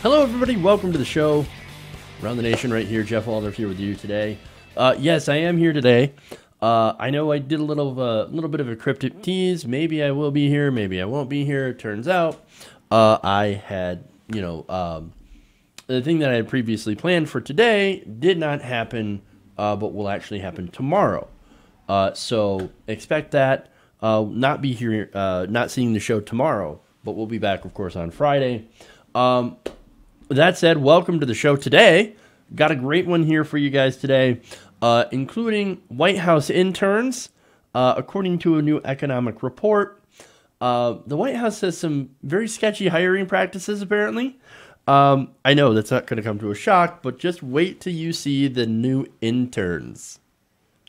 Hello, everybody. Welcome to the show. Around the Nation right here. Jeff Waldorf here with you today. Yes, I am here today. I know I did a little bit of a cryptic tease. Maybe I will be here. Maybe I won't be here. It turns out I had, the thing that I had previously planned for today did not happen, but will actually happen tomorrow. So expect that. Not be here, not seeing the show tomorrow, but we'll be back, of course, on Friday. That said, welcome to the show today. Got a great one here for you guys today, including White House interns. According to a new economic report, the White House has some very sketchy hiring practices, apparently. I know that's not going to come to a shock, but just wait till you see the new interns.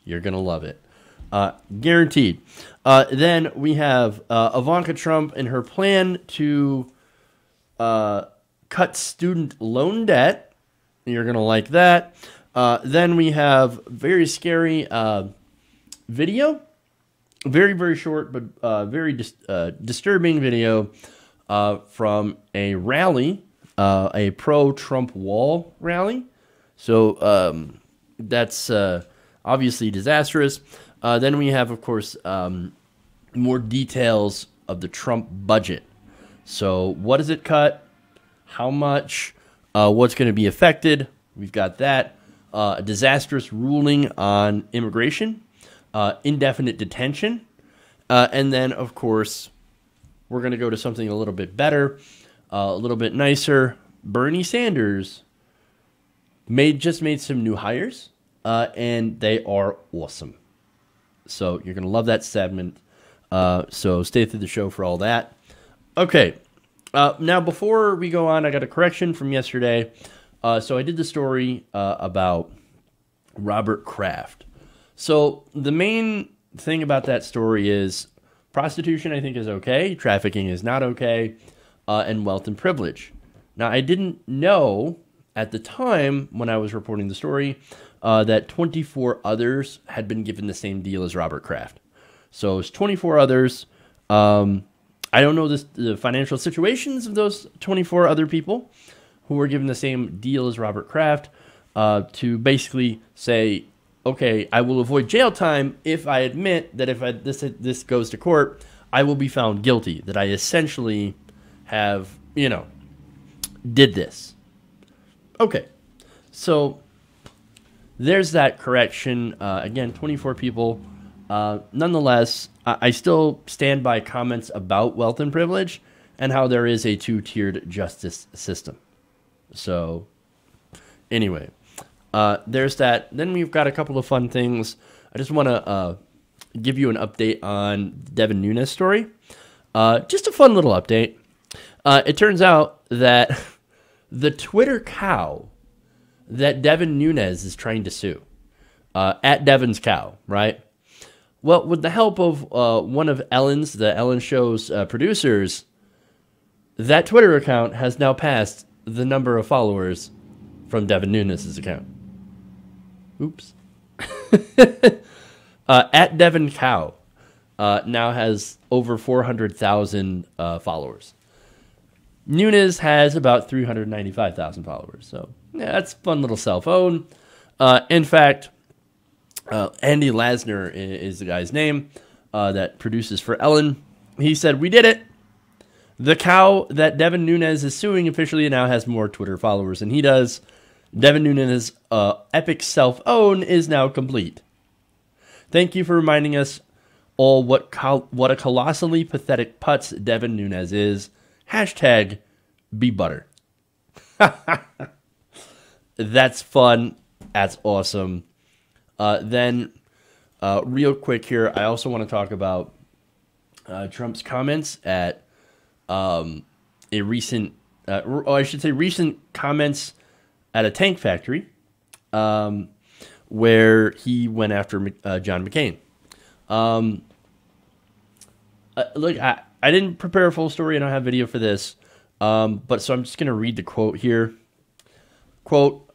You're going to love it. Guaranteed. Then we have Ivanka Trump and her plan to cut student loan debt. You're going to like that. Then we have very scary video. Very, very short, but very disturbing video from a rally, a pro-Trump wall rally. So that's obviously disastrous. Then we have, of course, more details of the Trump budget. So what does it cut? How much? What's going to be affected? We've got that. A disastrous ruling on immigration, indefinite detention, and then, of course, we're going to go to something a little bit better, a little bit nicer. Bernie Sanders just made some new hires, and they are awesome. So you're going to love that segment. So stay through the show for all that. Okay. Now, before we go on, I got a correction from yesterday. So I did the story about Robert Kraft. So the main thing about that story is prostitution, I think, is okay. Trafficking is not okay. And wealth and privilege. Now, I didn't know at the time when I was reporting the story that 24 others had been given the same deal as Robert Kraft. So it's 24 others. I don't know the financial situations of those 24 other people who were given the same deal as Robert Kraft to basically say, okay, I will avoid jail time if I admit that if this goes to court, I will be found guilty, that I essentially have, did this. Okay, so there's that correction. Again, 24 people. Nonetheless, I still stand by comments about wealth and privilege and how there is a two-tiered justice system. So, anyway, there's that. Then we've got a couple of fun things. I just want to give you an update on the Devon Nunes story. Just a fun little update. It turns out that the Twitter cow that Devon Nunes is trying to sue, at Devon's cow, right? Well, with the help of one of the Ellen Show's producers, that Twitter account has now passed the number of followers from Devon Nunes' account. Oops. At Devon Cow now has over 400,000 followers. Nunes has about 395,000 followers. So, yeah, that's a fun little cell phone. In fact, Andy Lasner is the guy's name that produces for Ellen. He said, "We did it. The cow that Devon Nunes is suing officially now has more Twitter followers than he does. Devon Nunes' epic self-own is now complete. Thank you for reminding us all what a colossally pathetic putz Devon Nunes is. Hashtag be butter." That's fun. That's awesome. Then, real quick here, I also want to talk about Trump's comments at a recent, recent comments at a tank factory, where he went after John McCain. Look, I didn't prepare a full story. I don't have video for this, but so I'm just going to read the quote here. Quote,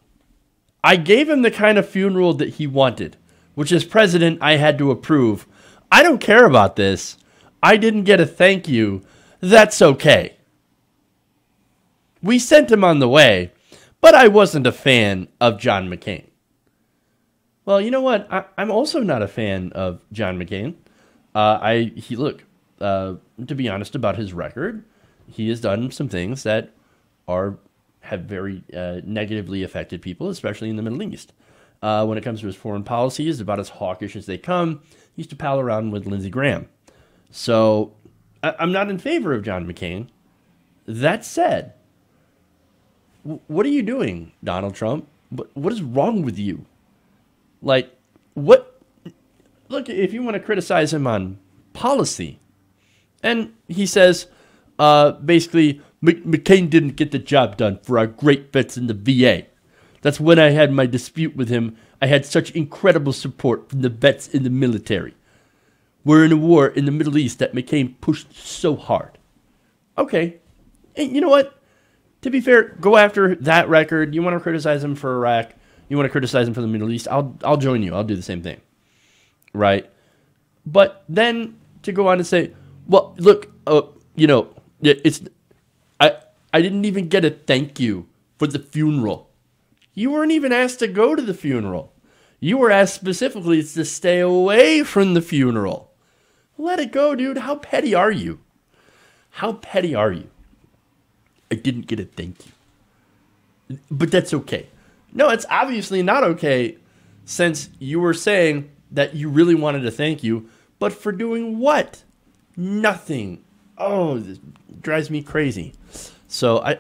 "I gave him the kind of funeral that he wanted, which as president I had to approve. I don't care about this. I didn't get a thank you. That's okay." We sent him on the way, but I wasn't a fan of John McCain. Well, you know what? I'm also not a fan of John McCain. To be honest about his record, he has done some things that have very negatively affected people, especially in the Middle East. When it comes to his foreign policy, he's about as hawkish as they come. He used to pal around with Lindsey Graham. So I'm not in favor of John McCain. That said, what are you doing, Donald Trump? What is wrong with you? Like, what? Look, if you want to criticize him on policy, and he says, basically, McCain didn't get the job done for our great vets in the VA. That's when I had my dispute with him. I had such incredible support from the vets in the military. We're in a war in the Middle East that McCain pushed so hard. Okay. And you know what? To be fair, go after that record. You want to criticize him for Iraq. You want to criticize him for the Middle East. I'll join you. I'll do the same thing. Right? But then to go on and say, well, look, I didn't even get a thank you for the funeral. You weren't even asked to go to the funeral. You were asked specifically to stay away from the funeral. Let it go, dude. How petty are you? How petty are you? I didn't get a thank you. But that's okay. No, it's obviously not okay, since you were saying that you really wanted to thank you, but for doing what? Nothing. Oh, this drives me crazy. So, I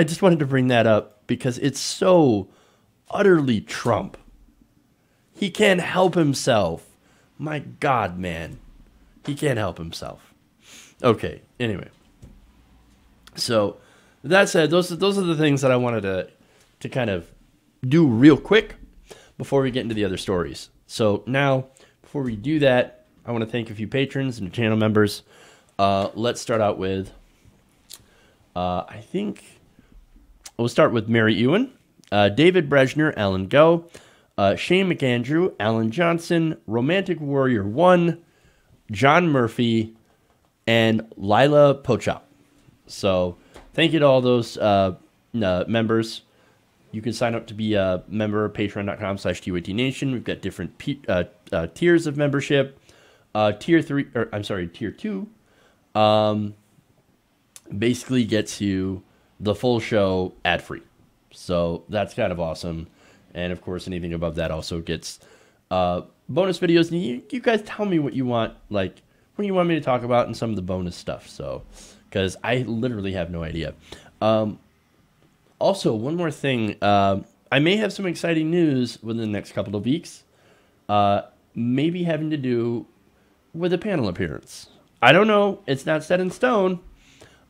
just wanted to bring that up because it's so utterly Trump. He can't help himself. My God, man. He can't help himself. Okay, anyway. So, that said, those are the things that I wanted to kind of do real quick before we get into the other stories. So now, before we do that, I want to thank a few patrons and channel members. Let's start out with, I think we'll start with Mary Ewan, David Brezhner, Alan Go, Shane McAndrew, Alan Johnson, Romantic Warrior 1, John Murphy, and Lila Pochop. So thank you to all those members. You can sign up to be a member of patreon.com/TYTNation. We've got different tiers of membership. Tier 2 basically gets you the full show ad-free. So that's kind of awesome. And of course, anything above that also gets bonus videos. And you guys tell me what you want, like what you want me to talk about and some of the bonus stuff. So, because I literally have no idea. Also, one more thing. I may have some exciting news within the next couple of weeks. Maybe having to do with a panel appearance. I don't know. It's not set in stone.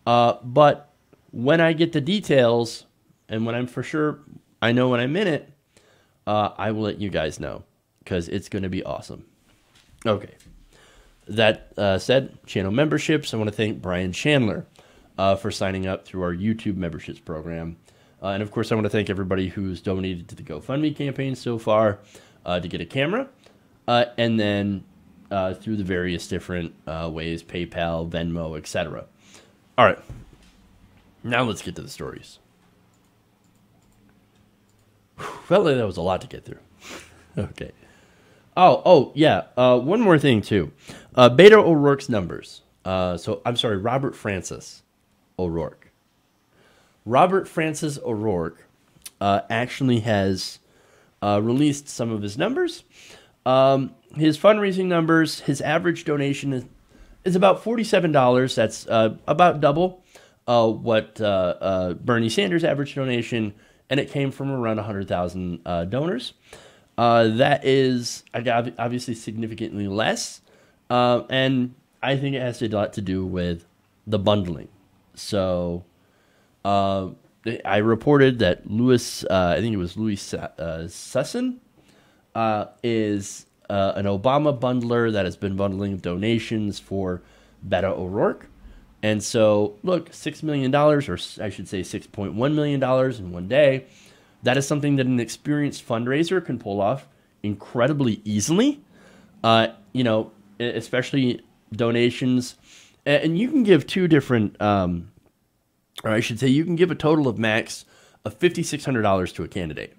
But when I get the details, and when I'm for sure, I know when I'm in it, I will let you guys know. Because it's going to be awesome. Okay. That said, channel memberships. I want to thank Brian Chandler for signing up through our YouTube memberships program. And of course, I want to thank everybody who's donated to the GoFundMe campaign so far to get a camera. And then through the various different ways, PayPal, Venmo, etc. All right. Now let's get to the stories. Felt like that was a lot to get through. Okay. Oh, yeah. One more thing, too. Beto O'Rourke's numbers. Robert Francis O'Rourke. Robert Francis O'Rourke actually has released some of his numbers. His fundraising numbers, his average donation is about $47. That's about double what Bernie Sanders' average donation, and it came from around 100,000 donors. That is obviously significantly less, and I think it has a lot to do with the bundling. So I reported that Louis Sussin is an Obama bundler that has been bundling donations for Beto O'Rourke. And so, look, $6 million, or I should say $6.1 million in one day, that is something that an experienced fundraiser can pull off incredibly easily. Especially donations. And you can give two different or I should say you can give a total of max of $5,600 to a candidate.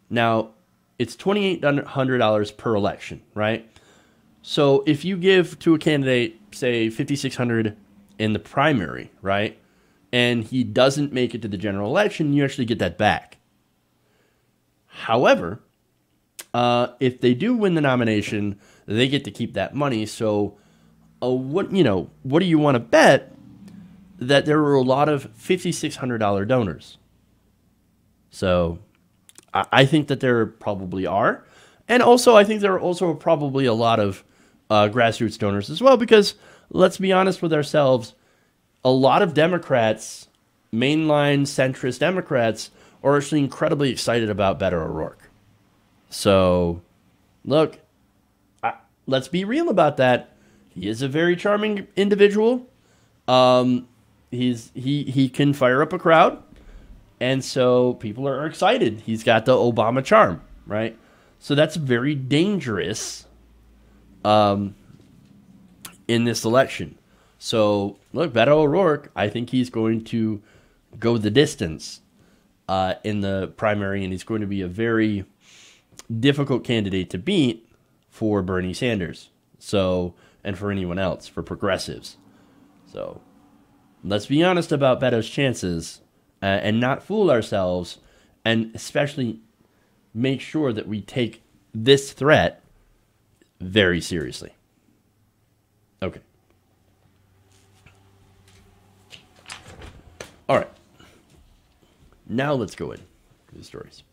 Now, it's $2,800 per election, right? So if you give to a candidate, say, $5,600 in the primary, right, and he doesn't make it to the general election, you actually get that back. However, if they do win the nomination, they get to keep that money. So, what do you want to bet that there were a lot of $5,600 donors? So, I think that there probably are, and also I think there are also probably a lot of grassroots donors as well. Because let's be honest with ourselves, a lot of Democrats, mainline centrist Democrats, are actually incredibly excited about Beto O'Rourke. So, look, let's be real about that. He is a very charming individual. He can fire up a crowd, and so people are excited. He's got the Obama charm, right? So that's very dangerous in this election. So, look, Beto O'Rourke, I think he's going to go the distance in the primary, and he's going to be a very difficult candidate to beat for Bernie Sanders. So, and for anyone else, for progressives. So, let's be honest about Beto's chances and not fool ourselves, and especially make sure that we take this threat very seriously. Okay. All right. Now let's go in to the stories.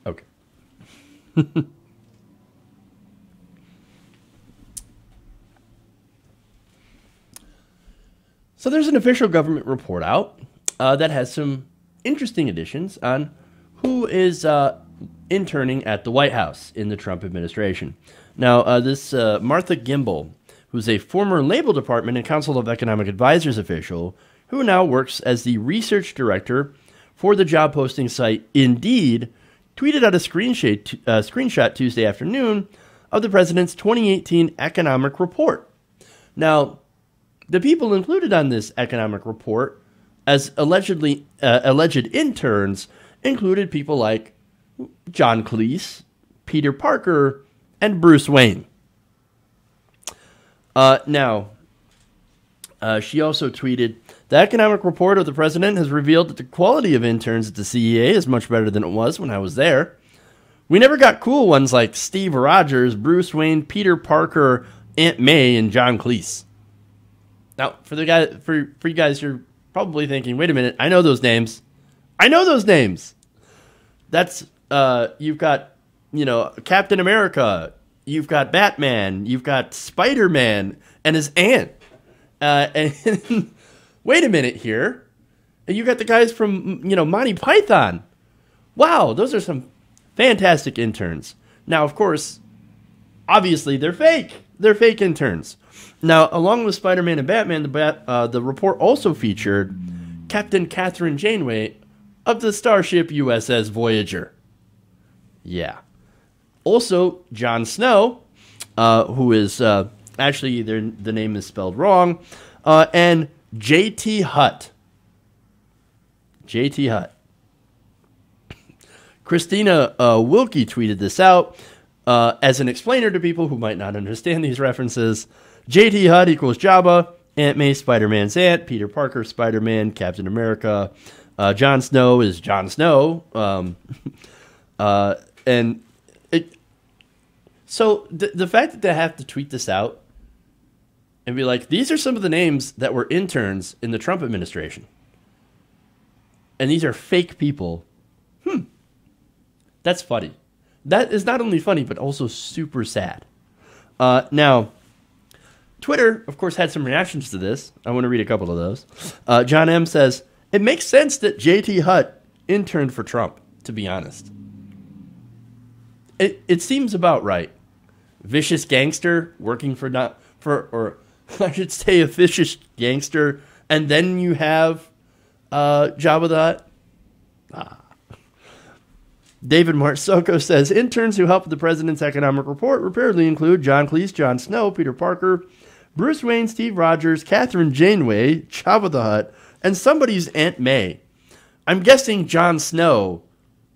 Okay. So there's an official government report out that has some interesting additions on who is interning at the White House in the Trump administration. Now, this Martha Gimbel, who's a former Labor Department and Council of Economic Advisors official, who now works as the research director for the job posting site Indeed, tweeted out a screenshot Tuesday afternoon of the president's 2018 economic report. Now, the people included on this economic report as alleged interns included people like John Cleese, Peter Parker, and Bruce Wayne. Now, she also tweeted, "The economic report of the president has revealed that the quality of interns at the CEA is much better than it was when I was there. We never got cool ones like Steve Rogers, Bruce Wayne, Peter Parker, Aunt May, and John Cleese." Now, for you guys, you're probably thinking, wait a minute, I know those names. That's, you've got, Captain America, you've got Batman, you've got Spider-Man and his aunt. And wait a minute here. You got the guys from, Monty Python. Wow, those are some fantastic interns. Now, of course, obviously they're fake. They're fake interns. Now, along with Spider-Man and Batman, the report also featured Captain Catherine Janeway of the starship USS Voyager. Yeah. Also, Jon Snow, who is actually the name is spelled wrong, and J.T. Hutt. J.T. Hutt. Christina Wilkie tweeted this out as an explainer to people who might not understand these references. J.T. Hutt equals Jabba, Aunt May, Spider-Man's aunt, Peter Parker, Spider-Man, Captain America. Jon Snow is Jon Snow. And so the fact that they have to tweet this out and be like, these are some of the names that were interns in the Trump administration, and these are fake people. That's funny. That is not only funny, but also super sad. Now, Twitter, of course, had some reactions to this. I want to read a couple of those. John M. says, "It makes sense that J.T. Hutt interned for Trump, to be honest. It seems about right. Vicious gangster working or I should say a vicious gangster, and then you have Jabba the Hutt. David Marsoko says, interns who helped with the president's economic report reportedly include John Cleese, Jon Snow, Peter Parker, Bruce Wayne, Steve Rogers, Catherine Janeway, Jabba the Hutt, and somebody's Aunt May. I'm guessing Jon Snow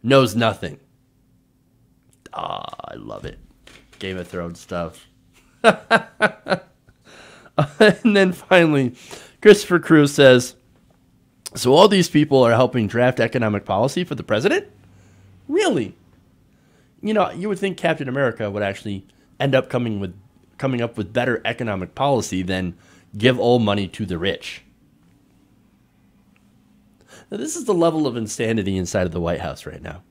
knows nothing. Ah, I love it. Game of Thrones stuff. And then finally, Christopher Cruz says, so all these people are helping draft economic policy for the president? Really? You know, you would think Captain America would actually end up coming up with better economic policy than give all money to the rich. Now, this is the level of insanity inside of the White House right now.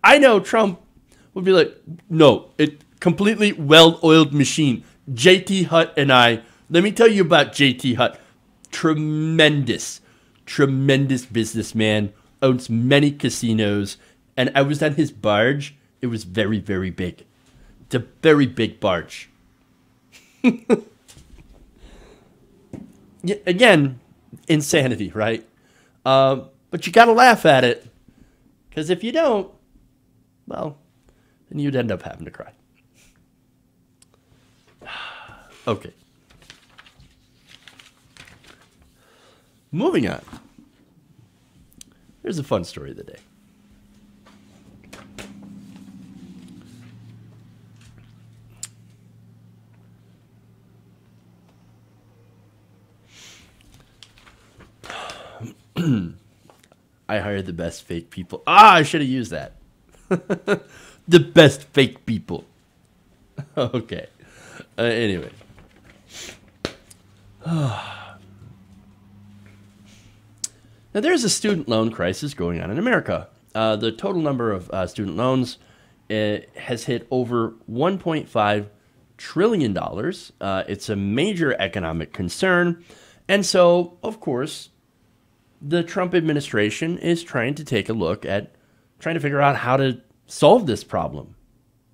I know Trump would be like, no, it completely well-oiled machine. JT Hutt and I, let me tell you about JT Hutt. Tremendous businessman, owns many casinos, and I was on his barge. It was very, very big. It's a very big barge. Yeah, again, insanity, right? But you got to laugh at it, because if you don't, well, then you'd end up having to cry. Okay. Moving on. Here's a fun story of the day. I hired the best fake people. I should have used that. The best fake people. Okay. Anyway. Now, there's a student loan crisis going on in America. The total number of student loans has hit over $1.5 trillion. It's a major economic concern. And so, of course, the Trump administration is trying to take a look at trying to figure out how to solve this problem.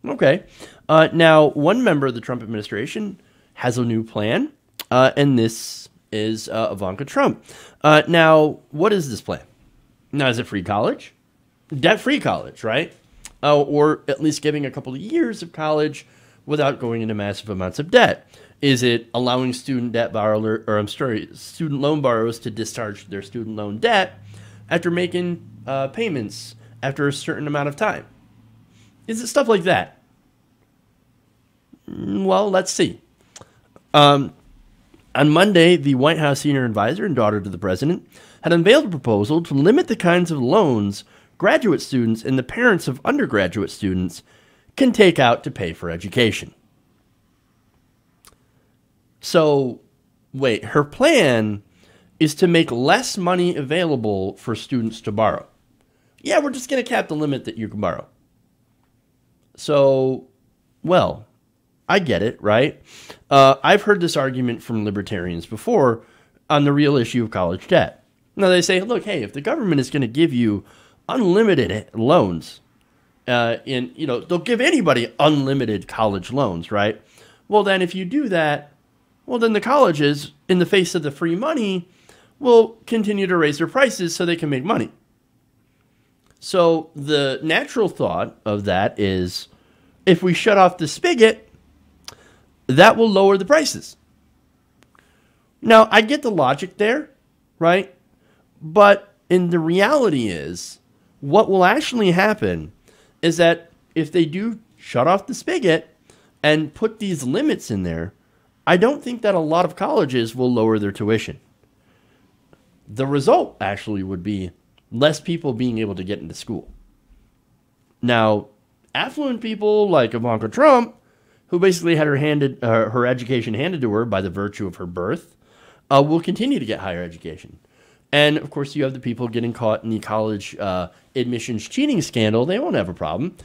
Okay. Now, one member of the Trump administration has a new plan, and this is Ivanka Trump. Now, what is this plan? Now, is it free college? Debt-free college, right? Or at least giving a couple of years of college without going into massive amounts of debt. Is it allowing student loan borrowers to discharge their student loan debt after making payments after a certain amount of time? Is it stuff like that? Well, let's see. On Monday, the White House senior advisor and daughter to the president had unveiled a proposal to limit the kinds of loans graduate students and the parents of undergraduate students can take out to pay for education. So, wait, her plan is to make less money available for students to borrow. Yeah, we're just going to cap the limit that you can borrow. So, well, I get it, right? I've heard this argument from libertarians before on the real issue of college debt. Now, they say, look, hey, if the government is going to give you unlimited loans, they'll give anybody unlimited college loans, right? Well, then if you do that, well, then the colleges, in the face of the free money, will continue to raise their prices so they can make money. So the natural thought of that is, if we shut off the spigot, that will lower the prices. Now, I get the logic there, right? But in the reality is, what will actually happen is that if they do shut off the spigot and put these limits in there, I don't think that a lot of colleges will lower their tuition. The result actually would be less people being able to get into school. Now, affluent people like Ivanka Trump, who basically had her education handed to her by the virtue of her birth, will continue to get higher education. And, of course, you have the people getting caught in the college admissions cheating scandal. They won't have a problem.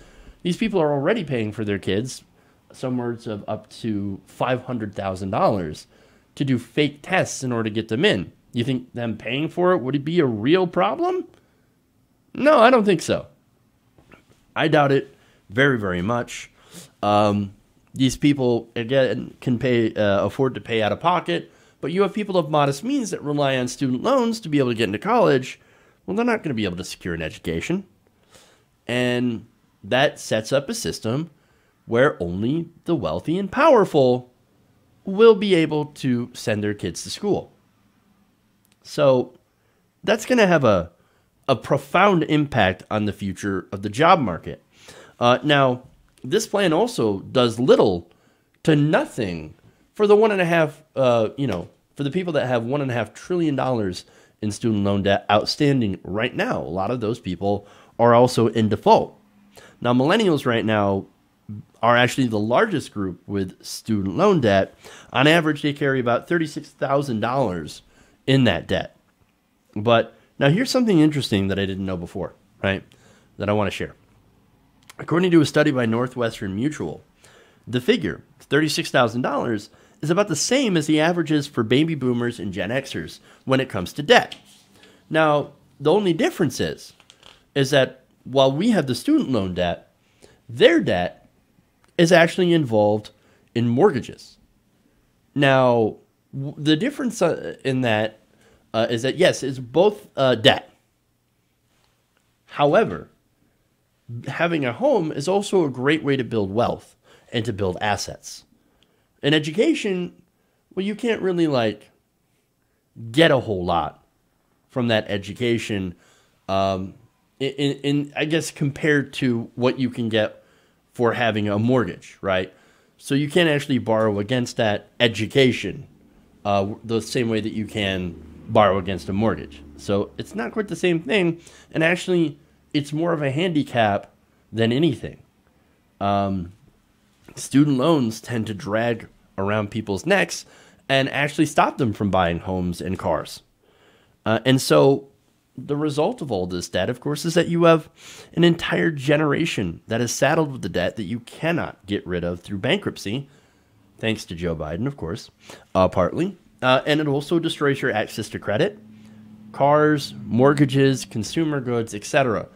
These people are already paying for their kids somewhere of up to $500,000 to do fake tests in order to get them in. You think them paying for it would be a real problem? No, I don't think so. I doubt it very, very much. These people, again, can afford to pay out of pocket, but you have people of modest means that rely on student loans to be able to get into college. well, they're not going to be able to secure an education. And that sets up a system where only the wealthy and powerful will be able to send their kids to school. So that's going to have a profound impact on the future of the job market. Now, this plan also does little to nothing for the for the people that have $1.5 trillion in student loan debt outstanding right now. A lot of those people are also in default. Now, millennials right now are actually the largest group with student loan debt. On average, they carry about $36,000 in that debt. But now here's something interesting that I didn't know before, right? That I want to share. According to a study by Northwestern Mutual, the figure, $36,000, is about the same as the averages for baby boomers and Gen Xers when it comes to debt. Now, the only difference is that while we have the student loan debt, their debt is actually involved in mortgages. Now, the difference in that is that, yes, it's both debt. However, having a home is also a great way to build wealth and to build assets. In education, well, you can't really get a whole lot from that education in I guess compared to what you can get for having a mortgage, right? So you can't actually borrow against that education the same way that you can borrow against a mortgage. So it's not quite the same thing, and actually it's more of a handicap than anything. Student loans tend to drag around people's necks and actually stop them from buying homes and cars. And so the result of all this debt, of course, is that you have an entire generation that is saddled with the debt that you cannot get rid of through bankruptcy, thanks to Joe Biden, of course, partly. And it also destroys your access to credit, cars, mortgages, consumer goods, etc.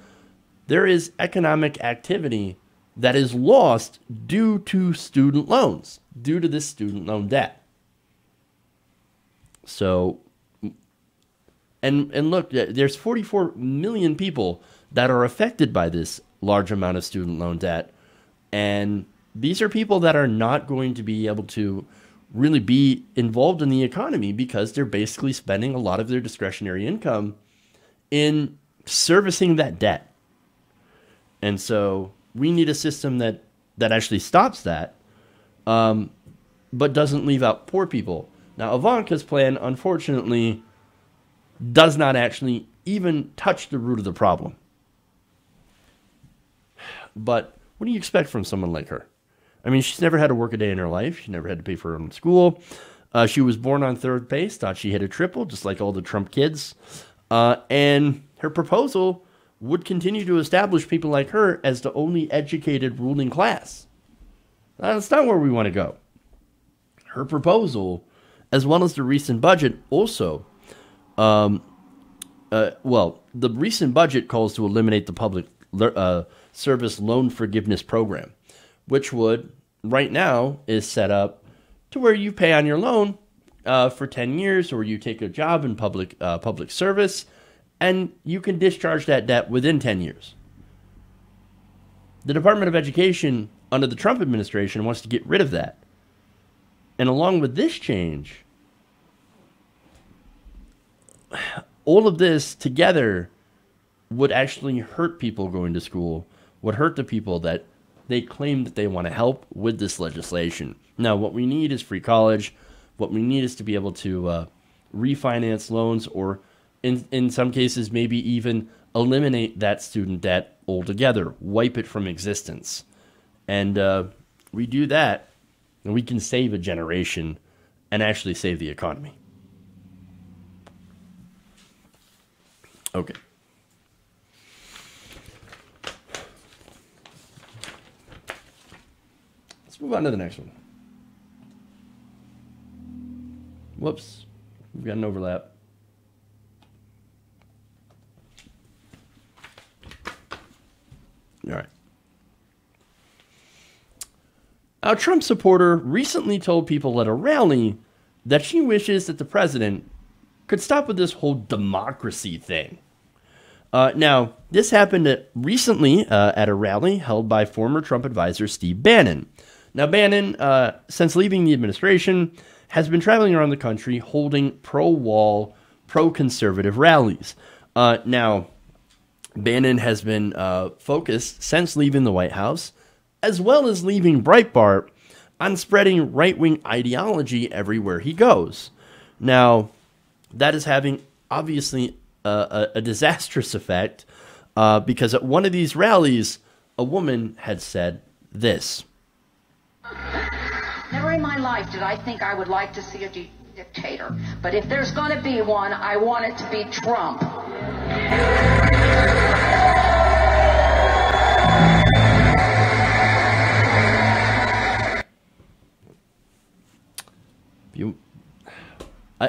There is economic activity that is lost due to student loans, due to this student loan debt. So, and look, there's 44 million people that are affected by this large amount of student loan debt. And these are people that are not going to be able to really be involved in the economy because they're basically spending a lot of their discretionary income in servicing that debt. And so we need a system that actually stops that, but doesn't leave out poor people. Now, Ivanka's plan, unfortunately, does not actually even touch the root of the problem. But what do you expect from someone like her? I mean, she's never had to work a day in her life. She never had to pay for her own school. She was born on third base, thought she hit a triple, just like all the Trump kids. And her proposal would continue to establish people like her as the only educated ruling class. That's not where we want to go. Her proposal, as well as the recent budget, also, the recent budget calls to eliminate the public service loan forgiveness program, which would, right now, is set up to where you pay on your loan for 10 years, or you take a job in public service, and you can discharge that debt within 10 years. The Department of Education under the Trump administration wants to get rid of that. And along with this change, all of this together would actually hurt people going to school, would hurt the people that they claim that they want to help with this legislation. Now, what we need is free college. What we need is to be able to refinance loans, or in some cases, maybe even eliminate that student debt altogether, wipe it from existence. And we do that, and we can save a generation and actually save the economy. Okay. Let's move on to the next one. Whoops. We've got an overlap. All right. A Trump supporter recently told people at a rally that she wishes that the president could stop with this whole democracy thing. Now, this happened recently at a rally held by former Trump advisor Steve Bannon. Now, Bannon, since leaving the administration, has been traveling around the country holding pro-wall, pro-conservative rallies. Now, Bannon has been focused since leaving the White House, as well as leaving Breitbart, on spreading right-wing ideology everywhere he goes. Now, that is having, obviously, a disastrous effect, because at one of these rallies, a woman had said this. Never in my life did I think I would like to see a dictator. But if there's going to be one, I want it to be Trump.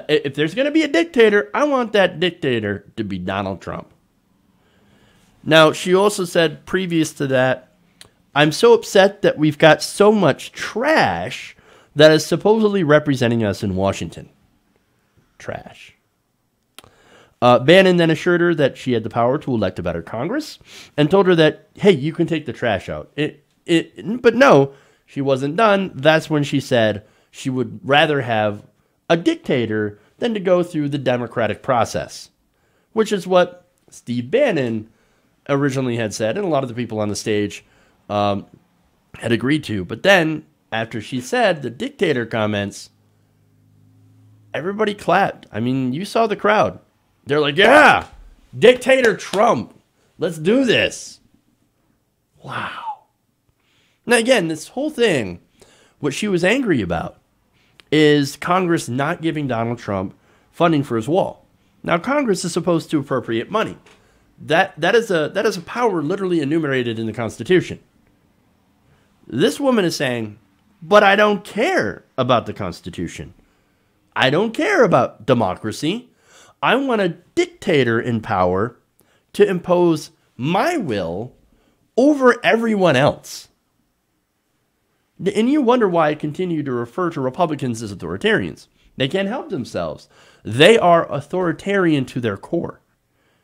If there's going to be a dictator, I want that dictator to be Donald Trump. Now, she also said previous to that, I'm so upset that we've got so much trash that is supposedly representing us in Washington. Trash. Bannon then assured her that she had the power to elect a better Congress and told her that, hey, you can take the trash out. But no, she wasn't done. That's when she said she would rather have a dictator than to go through the democratic process, which is what Steve Bannon originally had said, and a lot of the people on the stage had agreed to. But then, after she said the dictator comments, everybody clapped. I mean, you saw the crowd. They're like, yeah, dictator Trump, let's do this. Wow. Now, again, this whole thing, what she was angry about is Congress not giving Donald Trump funding for his wall. Now, Congress is supposed to appropriate money. That is a power literally enumerated in the Constitution. This woman is saying, but I don't care about the Constitution. I don't care about democracy. I want a dictator in power to impose my will over everyone else. And you wonder why I continue to refer to Republicans as authoritarians. They can't help themselves. They are authoritarian to their core.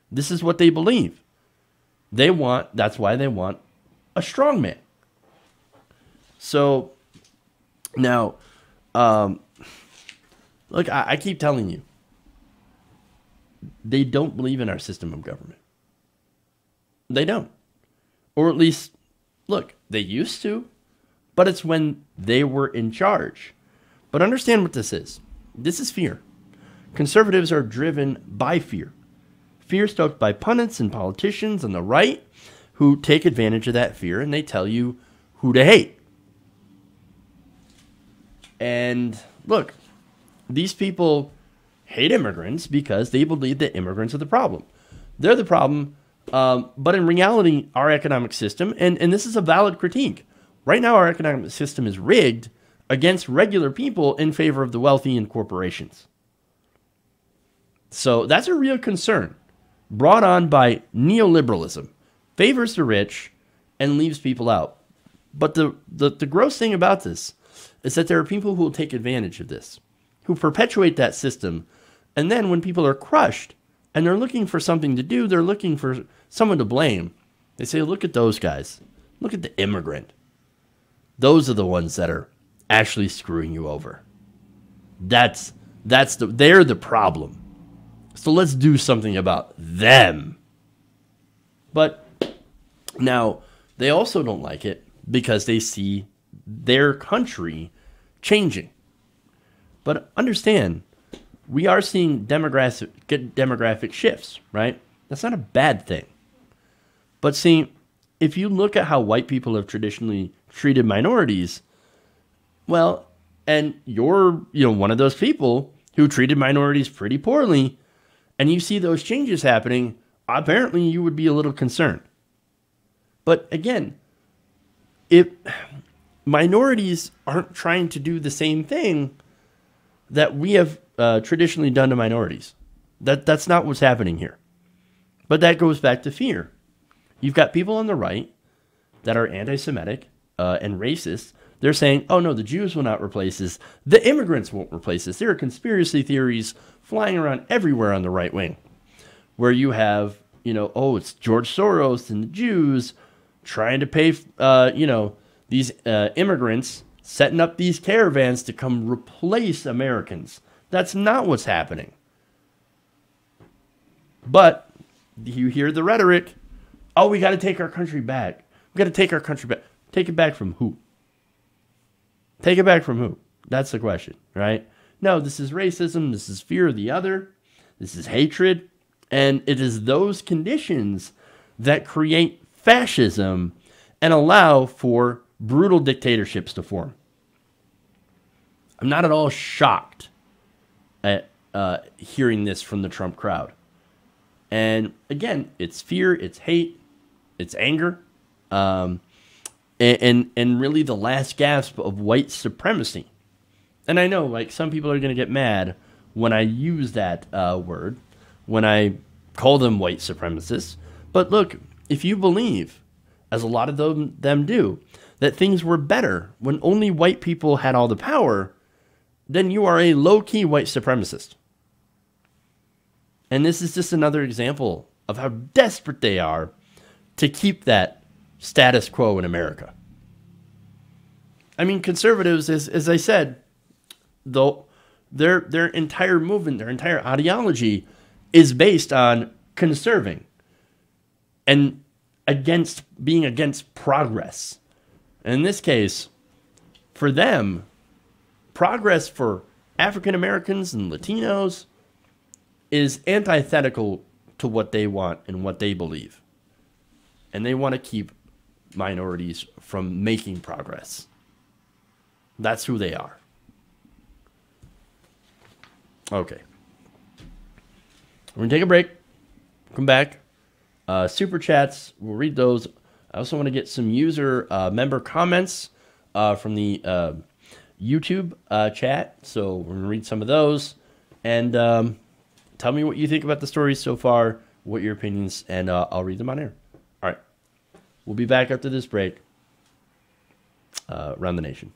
This is what they believe. That's why they want a strong man. So, now, look, I keep telling you, they don't believe in our system of government. They don't. Or at least, look, they used to. But it's when they were in charge. But understand what this is. This is fear. Conservatives are driven by fear. Fear stoked by pundits and politicians on the right who take advantage of that fear and they tell you who to hate. And look, these people hate immigrants because they believe that immigrants are the problem. They're the problem. But in reality, our economic system, and this is a valid critique, right now, our economic system is rigged against regular people in favor of the wealthy and corporations. So that's a real concern brought on by neoliberalism. Favors the rich and leaves people out. But the gross thing about this is that there are people who will take advantage of this, who perpetuate that system. And then when people are crushed and they're looking for something to do, they're looking for someone to blame. They say, look at those guys. Look at the immigrant. Those are the ones that are actually screwing you over. They're the problem. So let's do something about them. But now they also don't like it because they see their country changing. But understand, we are seeing demographic shifts, right? That's not a bad thing. But see, if you look at how white people have traditionally treated minorities, well, and you're one of those people who treated minorities pretty poorly, and you see those changes happening, apparently you would be a little concerned. But again, if minorities aren't trying to do the same thing that we have traditionally done to minorities, that's not what's happening here. But that goes back to fear. You've got people on the right that are anti-Semitic and racist. They're saying, oh no, the Jews will not replace this. The immigrants won't replace this. There are conspiracy theories flying around everywhere on the right wing, where you have oh, it's George Soros and the Jews trying to pay, these immigrants, setting up these caravans to come replace Americans. That's not what's happening. But you hear the rhetoric. Oh, we got to take our country back. We got to take our country back. Take it back from who? Take it back from who? That's the question, right? No, this is racism. This is fear of the other. This is hatred. And it is those conditions that create fascism and allow for brutal dictatorships to form. I'm not at all shocked at hearing this from the Trump crowd. And again, it's fear, it's hate, it's anger, and really the last gasp of white supremacy. And I know, like, some people are going to get mad when I use that word, when I call them white supremacists. But look, if you believe, as a lot of them do, that things were better when only white people had all the power, then you are a low-key white supremacist. And this is just another example of how desperate they are to keep that status quo in America. I mean, conservatives, as I said, though, their entire movement, their entire ideology is based on conserving and being against progress. And in this case, for them, progress for African Americans and Latinos is antithetical to what they want and what they believe. And they want to keep minorities from making progress. That's who they are. Okay. We're going to take a break. Come back. Super chats, we'll read those. I also want to get some user member comments from the YouTube chat. So we're going to read some of those. And tell me what you think about the stories so far, what your opinions, and I'll read them on air. All right. We'll be back after this break. Around the nation.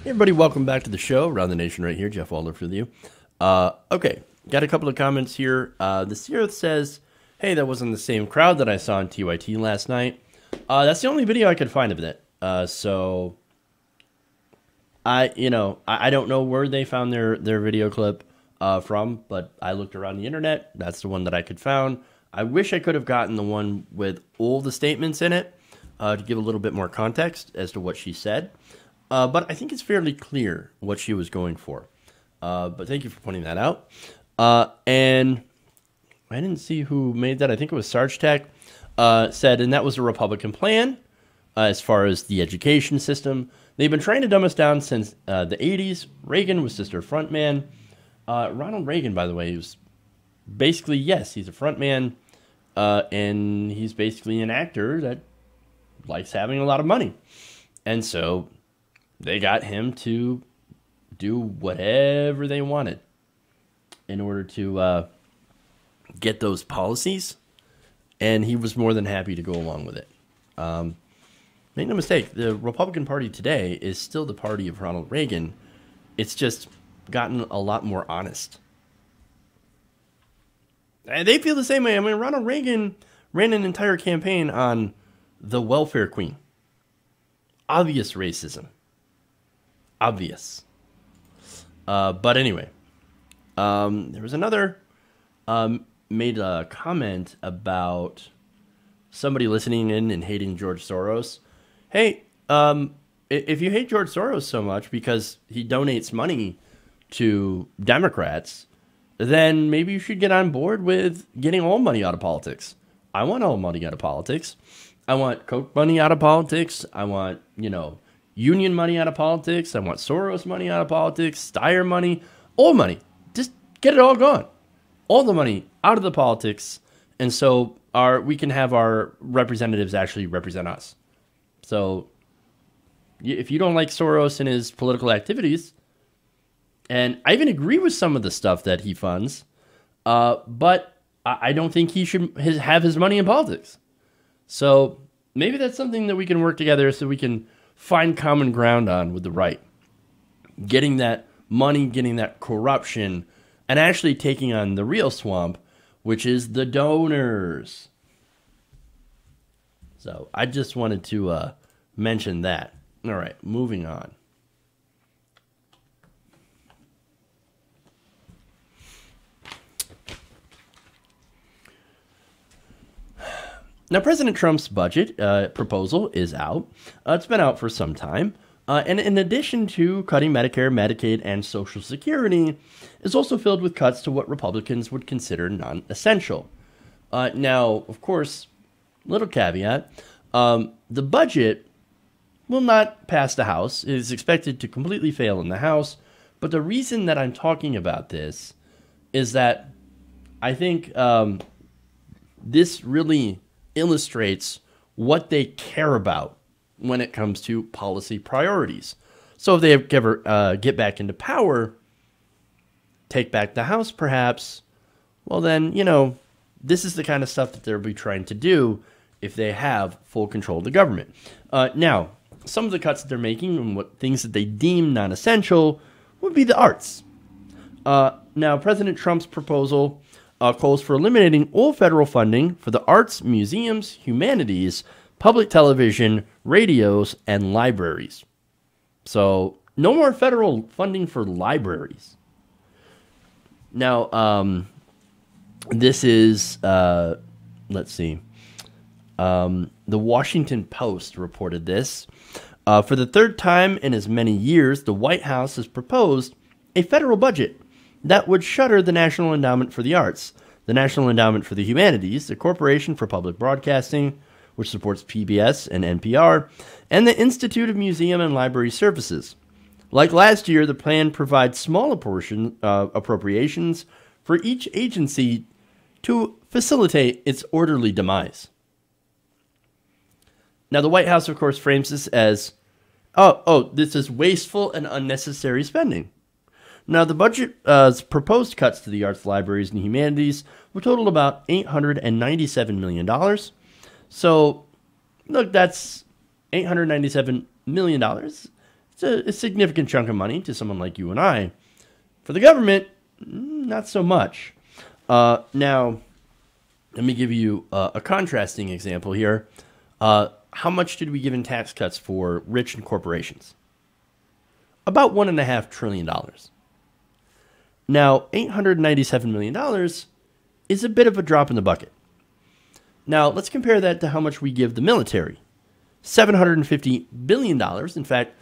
Hey everybody, welcome back to the show. Around the Nation right here. Jeff Waldorf with you. Okay, got a couple of comments here. The Seerth says, hey, that wasn't the same crowd that I saw on TYT last night. That's the only video I could find of it. So I don't know where they found their video clip from, but I looked around the internet. That's the one that I could found. I wish I could have gotten the one with all the statements in it to give a little bit more context as to what she said. But I think it's fairly clear what she was going for. But thank you for pointing that out. And I didn't see who made that. I think it was Sarge Tech said, and that was a Republican plan as far as the education system. They've been trying to dumb us down since the 80s. Reagan was just their front man. Ronald Reagan, by the way, was basically, yes, he's a front man. And he's basically an actor that likes having a lot of money. And so they got him to do whatever they wanted in order to get those policies, and he was more than happy to go along with it. Make no mistake, the Republican Party today is still the party of Ronald Reagan. It's just gotten a lot more honest. And they feel the same way. I mean, Ronald Reagan ran an entire campaign on the welfare queen. Obvious racism. Obvious. But anyway, there was another made a comment about somebody listening in and hating George Soros. Hey, if you hate George Soros so much because he donates money to Democrats, then maybe you should get on board with getting all money out of politics. I want all money out of politics. I want Koch money out of politics. I want, union money out of politics. I want Soros money out of politics, Steyer money, all money. Just get it all gone. All the money out of the politics. And so we can have our representatives actually represent us. So if you don't like Soros and his political activities, and I even agree with some of the stuff that he funds, but I don't think he should have his money in politics. So maybe that's something that we can work together so we can find common ground on with the right. Getting that money, getting that corruption, and actually taking on the real swamp, which is the donors. So I just wanted to mention that. All right, moving on. Now, President Trump's budget proposal is out. It's been out for some time. And in addition to cutting Medicare, Medicaid, and Social Security, is also filled with cuts to what Republicans would consider non-essential. Now, of course, little caveat, the budget will not pass the House. It is expected to completely fail in the House. But the reason that I'm talking about this is that I think this really illustrates what they care about when it comes to policy priorities. So if they ever get back into power, take back the House perhaps, well then, this is the kind of stuff that they'll be trying to do if they have full control of the government. Now, some of the cuts that they're making and what things that they deem non-essential would be the arts. Now, President Trump's proposal calls for eliminating all federal funding for the arts, museums, humanities, public television, radios, and libraries. So, no more federal funding for libraries. Now, this is, let's see, the Washington Post reported this. For the third time in as many years, the White House has proposed a federal budget that would shutter the National Endowment for the Arts, the National Endowment for the Humanities, the Corporation for Public Broadcasting, which supports PBS and NPR, and the Institute of Museum and Library Services. Like last year, the plan provides small appropriations for each agency to facilitate its orderly demise. Now, the White House, of course, frames this as, this is wasteful and unnecessary spending. Now, the budget's proposed cuts to the arts, libraries, and humanities will total about $897 million. So, look, that's $897 million. It's It's a significant chunk of money to someone like you and I. For the government, not so much. Now, let me give you a contrasting example here. How much did we give in tax cuts for rich and corporations? About $1.5 trillion. Now, $897 million is a bit of a drop in the bucket. Now, let's compare that to how much we give the military. $750 billion. In fact,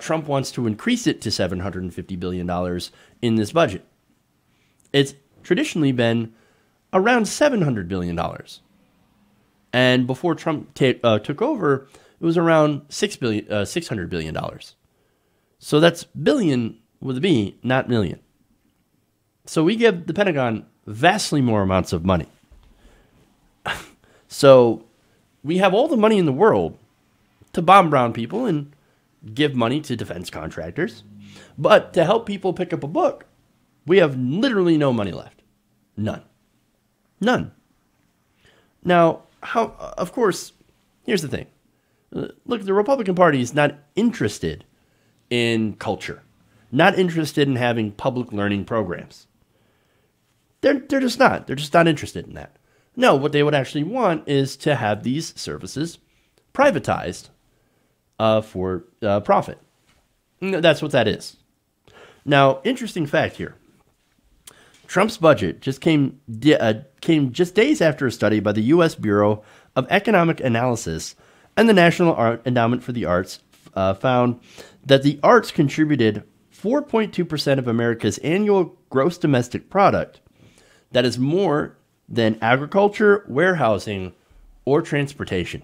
Trump wants to increase it to $750 billion in this budget. It's traditionally been around $700 billion. And before Trump took over, it was around $600 billion. So that's billion with a B, not million. So we give the Pentagon vastly more amounts of money. So we have all the money in the world to bomb brown people and give money to defense contractors. But to help people pick up a book, we have literally no money left. None. Now, of course, here's the thing. Look, the Republican Party is not interested in culture, not interested in having public learning programs. They're just not. They're just not interested in that. No, what they would actually want is to have these services privatized for profit. That's what that is. Now, interesting fact here. Trump's budget just came just days after a study by the U.S. Bureau of Economic Analysis and the National Endowment for the Arts found that the arts contributed 4.2% of America's annual gross domestic product. That is more than agriculture, warehousing, or transportation.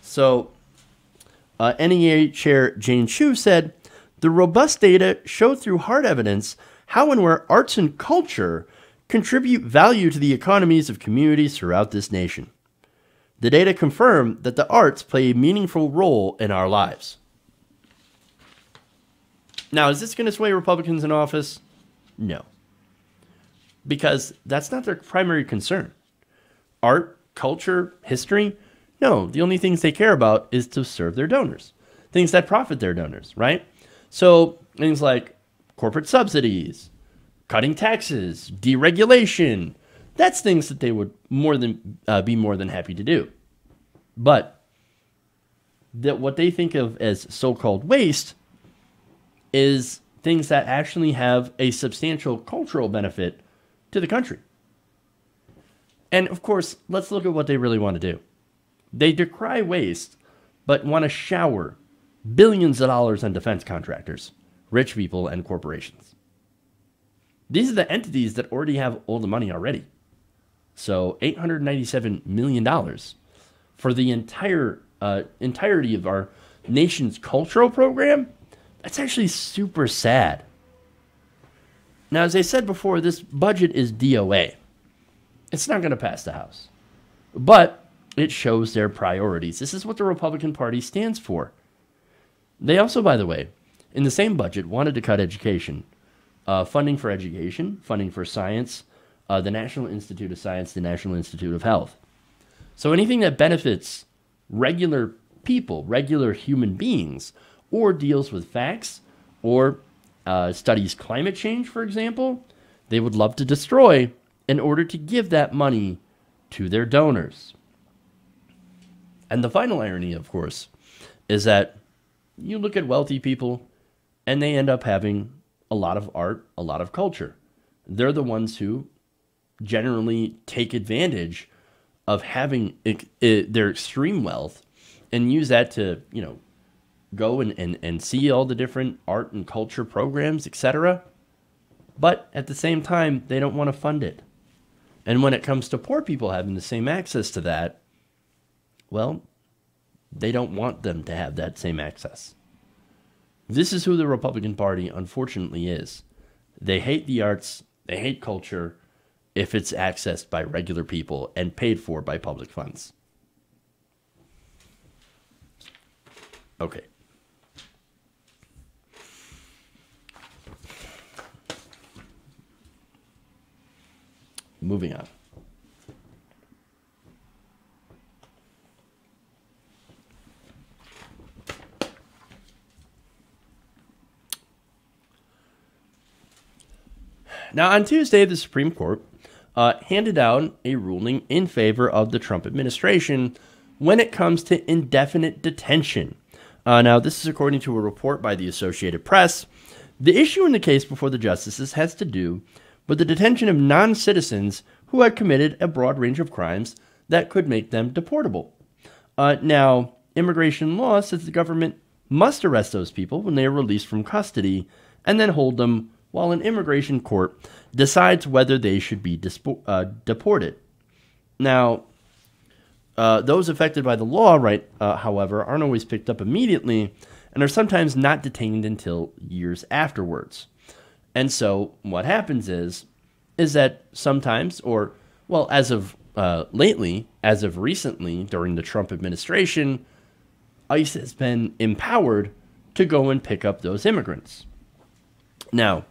So, NEA Chair Jane Chu said, the robust data showed through hard evidence how and where arts and culture contribute value to the economies of communities throughout this nation. The data confirm that the arts play a meaningful role in our lives. Now, is this going to sway Republicans in office? No. Because that's not their primary concern. Art, culture, history? No, the only things they care about is to serve their donors. Things that profit their donors, right? So things like corporate subsidies, cutting taxes, deregulation, that's things that they would be more than happy to do. But what they think of as so-called waste is things that actually have a substantial cultural benefit to the country. And of course, let's look at what they really want to do. They decry waste, but want to shower billions of dollars on defense contractors, rich people, and corporations. These are the entities that already have all the money already. So $897 million for the entirety of our nation's cultural program, that's actually super sad. Now, as I said before, this budget is DOA. It's not going to pass the House. But it shows their priorities. This is what the Republican Party stands for. They also, by the way, in the same budget, wanted to cut education. Funding for education, funding for science, the National Institute of Science, the National Institute of Health. So anything that benefits regular people, regular human beings, or deals with facts, or studies climate change, for example, they would love to destroy in order to give that money to their donors. And the final irony, of course, is that you look at wealthy people and they end up having a lot of art, a lot of culture. They're the ones who generally take advantage of having their extreme wealth and use that to, go and see all the different art and culture programs, etc. But at the same time, they don't want to fund it. And when it comes to poor people having the same access to that, well, they don't want them to have that same access. This is who the Republican Party, unfortunately, is. They hate the arts, they hate culture, if it's accessed by regular people and paid for by public funds. Okay. Moving on. Now, on Tuesday, the Supreme Court handed down a ruling in favor of the Trump administration when it comes to indefinite detention. Now, this is according to a report by the Associated Press. The issue in the case before the justices has to do with the detention of non-citizens who had committed a broad range of crimes that could make them deportable. Now, immigration law says the government must arrest those people when they are released from custody and then hold them while an immigration court decides whether they should be deported. Now, those affected by the law, however, aren't always picked up immediately and are sometimes not detained until years afterwards. And so what happens is that sometimes, or, well, as of recently, during the Trump administration, ICE has been empowered to go and pick up those immigrants. Now,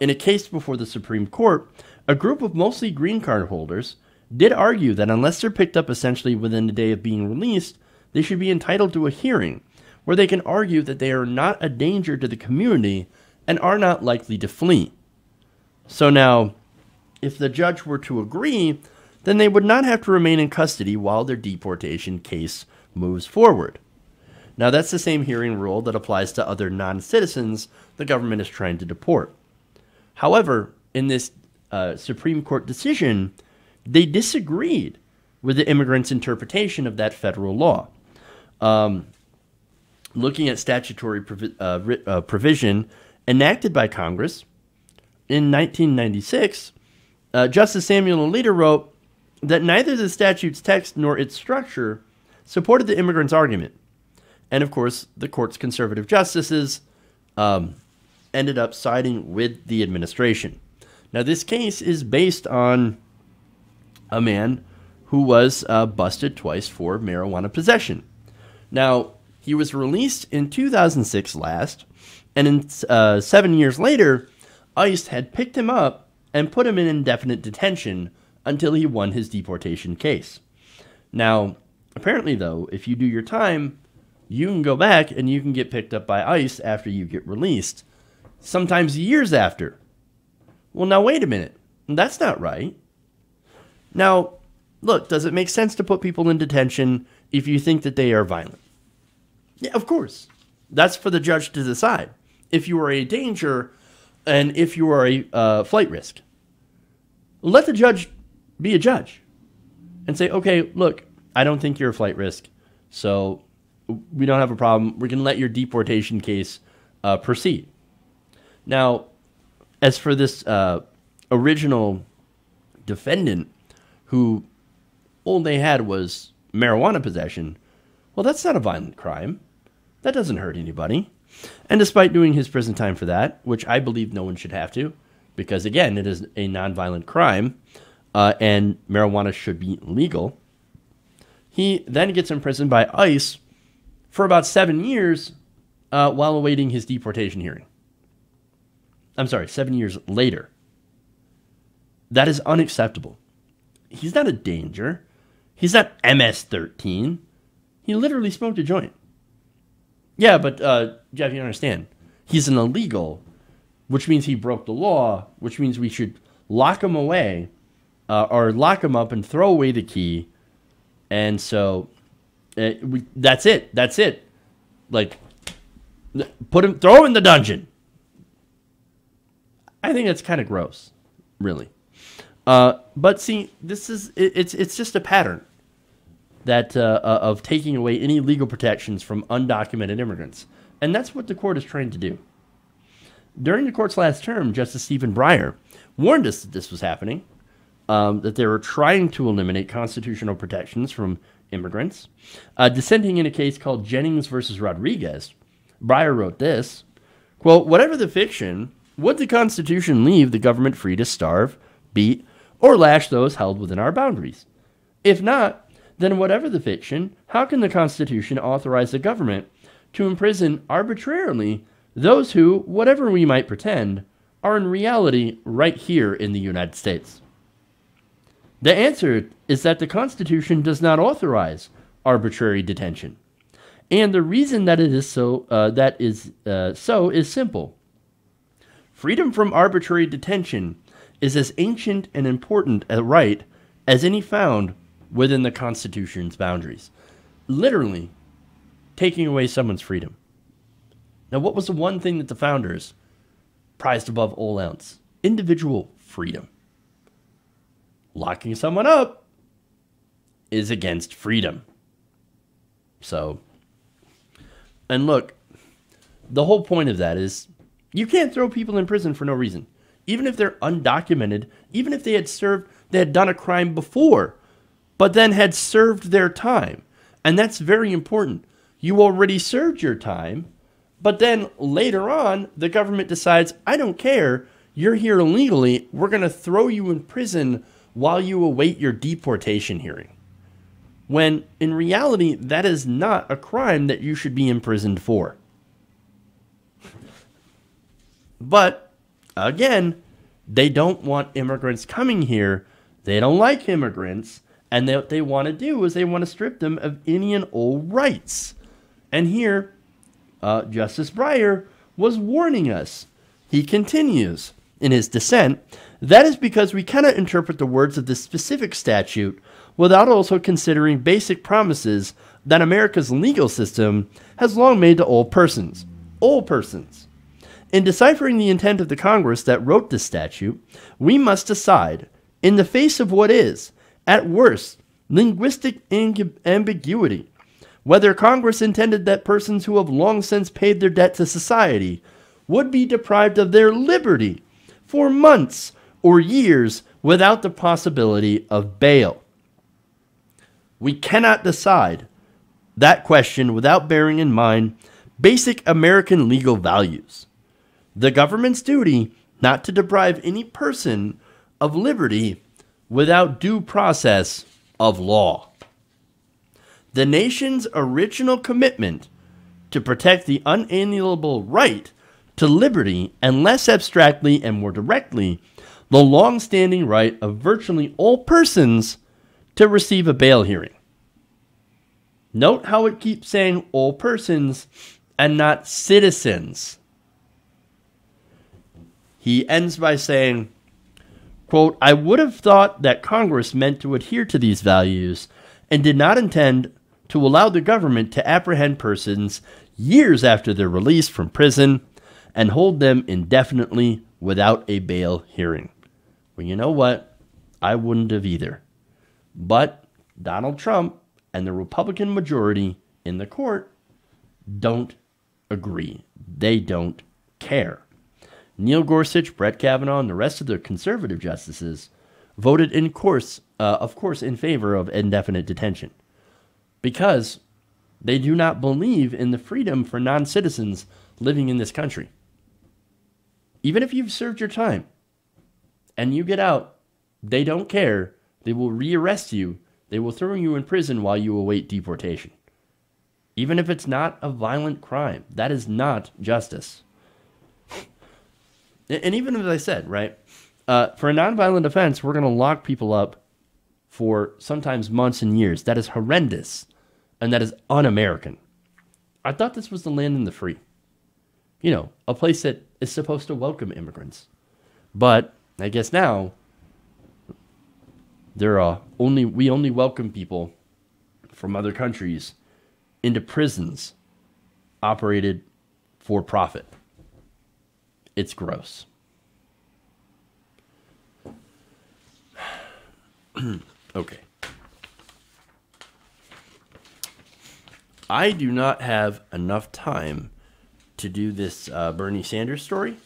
in a case before the Supreme Court, a group of mostly green card holders did argue that unless they're picked up essentially within a day of being released, they should be entitled to a hearing where they can argue that they are not a danger to the community and are not likely to flee. So now, if the judge were to agree, then they would not have to remain in custody while their deportation case moves forward. Now, that's the same hearing rule that applies to other non-citizens the government is trying to deport. However, in this Supreme Court decision, they disagreed with the immigrants' interpretation of that federal law. Looking at statutory provision enacted by Congress in 1996, Justice Samuel Alito wrote that neither the statute's text nor its structure supported the immigrants' argument. And of course, the court's conservative justices ended up siding with the administration. Now, this case is based on a man who was busted twice for marijuana possession. Now, he was released in 2006 last, and 7 years later, ICE had picked him up and put him in indefinite detention until he won his deportation case. Now, apparently, though, if you do your time, you can go back and you can get picked up by ICE after you get released, sometimes years after. Well, now, wait a minute. That's not right. Now, look, does it make sense to put people in detention if you think that they are violent? Yeah, of course. That's for the judge to decide. If you are a danger and if you are a flight risk. Let the judge be a judge and say, okay, look, I don't think you're a flight risk, so we don't have a problem. We're going to let your deportation case proceed. Now, as for this original defendant who all they had was marijuana possession, well, that's not a violent crime. That doesn't hurt anybody. And despite doing his prison time for that, which I believe no one should have to, because, again, it is a nonviolent crime, and marijuana should be legal, he then gets imprisoned by ICE for about 7 years while awaiting his deportation hearing. I'm sorry, 7 years later. That is unacceptable. He's not a danger. He's not MS-13. He literally smoked a joint. Yeah, but, Jeff, you don't understand. He's an illegal, which means he broke the law, which means we should lock him away, or lock him up and throw away the key. And so, that's it. That's it. Like, throw him in the dungeon. I think that's kind of gross, really. But see, it's just a pattern that of taking away any legal protections from undocumented immigrants. And that's what the court is trying to do. During the court's last term, Justice Stephen Breyer warned us that this was happening, that they were trying to eliminate constitutional protections from immigrants. Dissenting in a case called Jennings versus Rodriguez, Breyer wrote this, quote, "Whatever the fiction, would the Constitution leave the government free to starve, beat, or lash those held within our boundaries? If not, then whatever the fiction, how can the Constitution authorize the government to imprison arbitrarily those who, whatever we might pretend, are in reality right here in the United States? The answer is that the Constitution does not authorize arbitrary detention. And the reason that it is so, is simple. Freedom from arbitrary detention is as ancient and important a right as any found within the Constitution's boundaries. Literally taking away someone's freedom. Now, what was the one thing that the founders prized above all else? Individual freedom. Locking someone up is against freedom. So, and look, the whole point of that is you can't throw people in prison for no reason. Even if they're undocumented, even if they had done a crime before, but then had served their time. And that's very important. You already served your time, but then later on, the government decides, I don't care, you're here illegally, we're going to throw you in prison while you await your deportation hearing. When in reality, that is not a crime that you should be imprisoned for. But, again, they don't want immigrants coming here. They don't like immigrants. And what they want to do is they want to strip them of any and all rights. And here, Justice Breyer was warning us. He continues in his dissent, that is because we cannot interpret the words of this specific statute without also considering basic promises that America's legal system has long made to all persons. All persons. In deciphering the intent of the Congress that wrote this statute, we must decide, in the face of what is, at worst, linguistic ambiguity, whether Congress intended that persons who have long since paid their debt to society would be deprived of their liberty for months or years without the possibility of bail. We cannot decide that question without bearing in mind basic American legal values. The government's duty not to deprive any person of liberty without due process of law. The nation's original commitment to protect the unalienable right to liberty, and less abstractly and more directly, the long-standing right of virtually all persons to receive a bail hearing. Note how it keeps saying all persons and not citizens. He ends by saying, quote, I would have thought that Congress meant to adhere to these values and did not intend to allow the government to apprehend persons years after their release from prison and hold them indefinitely without a bail hearing. Well, you know what? I wouldn't have either. But Donald Trump and the Republican majority in the court don't agree. They don't care. Neil Gorsuch, Brett Kavanaugh, and the rest of the conservative justices voted of course, in favor of indefinite detention because they do not believe in the freedom for non-citizens living in this country. Even if you've served your time and you get out, they don't care. They will rearrest you. They will throw you in prison while you await deportation. Even if it's not a violent crime, that is not justice. And even as I said, right, for a nonviolent offense, we're going to lock people up for sometimes months and years. That is horrendous, and that is un-American. I thought this was the land in the free. You know, a place that is supposed to welcome immigrants. But I guess now we only welcome people from other countries into prisons operated for profit. It's gross. Okay. I do not have enough time to do this Bernie Sanders story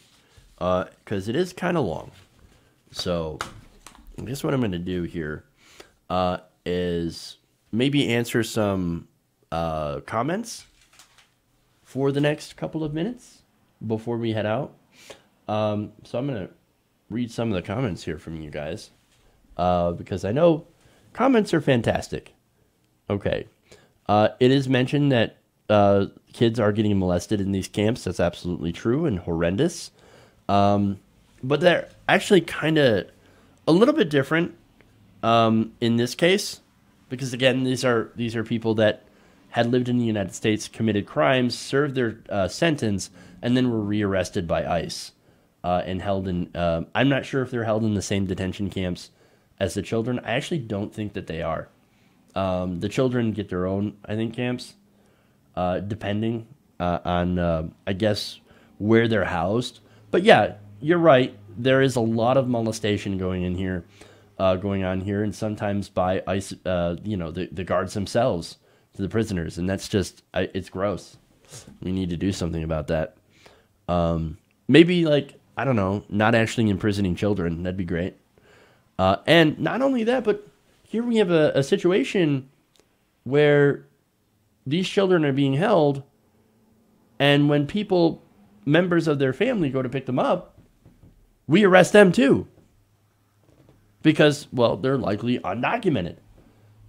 because it is kind of long. So I guess what I'm going to do here is maybe answer some comments for the next couple of minutes before we head out. So I'm going to read some of the comments here from you guys because I know comments are fantastic. Okay. It is mentioned that kids are getting molested in these camps. That's absolutely true and horrendous. But they're actually kind of a little bit different in this case because, again, these are people that had lived in the United States, committed crimes, served their sentence, and then were rearrested by ICE. and held in. I'm not sure if they're held in the same detention camps as the children. I actually don't think that they are. The children get their own, I think, camps, depending on, I guess, where they're housed. But yeah, you're right. There is a lot of molestation going on here, and sometimes by ICE, the guards themselves to the prisoners, and that's just, it's gross. We need to do something about that. Maybe, like, I don't know, not actually imprisoning children. That'd be great. And not only that, but here we have a situation where these children are being held, and when members of their family go to pick them up, we arrest them too. Because, well, they're likely undocumented.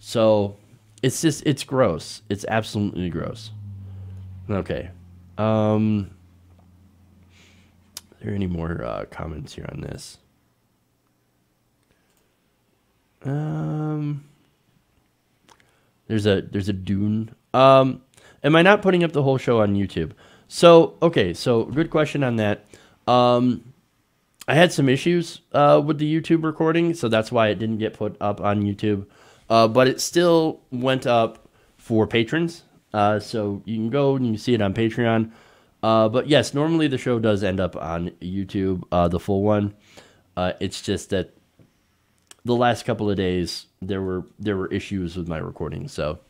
So, it's gross. It's absolutely gross. Okay. Are there any more comments here on this? There's a Dune. Am I not putting up the whole show on YouTube? So, okay, so good question on that. I had some issues with the YouTube recording, so that's why it didn't get put up on YouTube. But it still went up for patrons. So you can go and you can see it on Patreon. But yes, normally the show does end up on YouTube, the full one. It's just that the last couple of days there were issues with my recording, so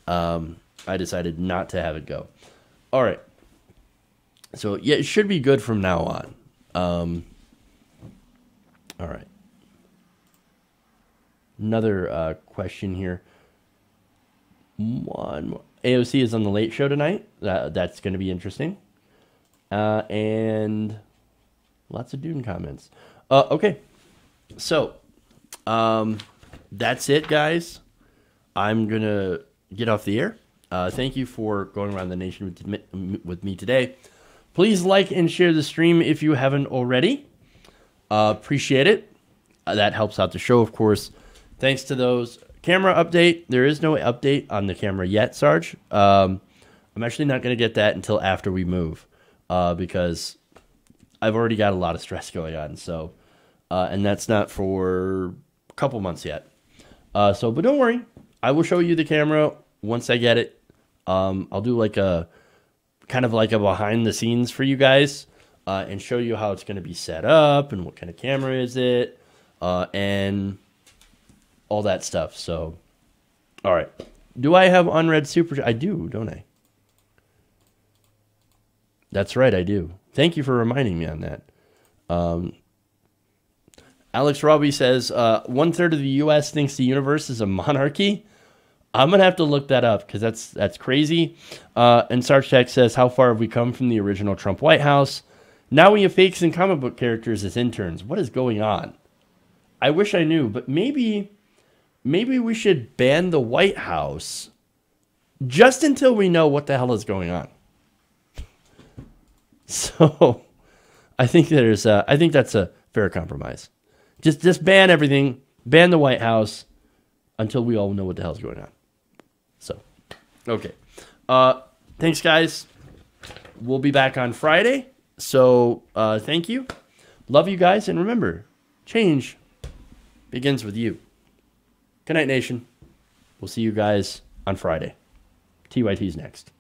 I decided not to have it go. All right. So yeah, it should be good from now on. All right. Another question here. One more. AOC is on the Late Show tonight. That's going to be interesting. And lots of Dune comments. Okay. So, that's it, guys. I'm going to get off the air. Thank you for going around the nation with me today. Please like and share the stream if you haven't already. Appreciate it. That helps out the show, of course. Thanks to those. Camera update. There is no update on the camera yet, Sarge. I'm actually not going to get that until after we move because I've already got a lot of stress going on. So, and that's not for a couple months yet. But don't worry. I will show you the camera once I get it. I'll do like a kind of like a behind the scenes for you guys and show you how it's going to be set up and what kind of camera is it and all that stuff. So, all right. Do I have unread super? I do, don't I? That's right, I do. Thank you for reminding me on that. Alex Robbie says, 1/3 of the U.S. thinks the universe is a monarchy. I'm going to have to look that up because that's crazy. And Sarge Tech says, how far have we come from the original Trump White House? Now we have fakes and comic book characters as interns. What is going on? I wish I knew, but maybe we should ban the White House just until we know what the hell is going on. So I think that's a fair compromise. Just ban everything, ban the White House until we all know what the hell's going on. So, okay. Thanks, guys. We'll be back on Friday. So, thank you. Love you guys. And remember, change begins with you. Good night, nation. We'll see you guys on Friday. TYT's next.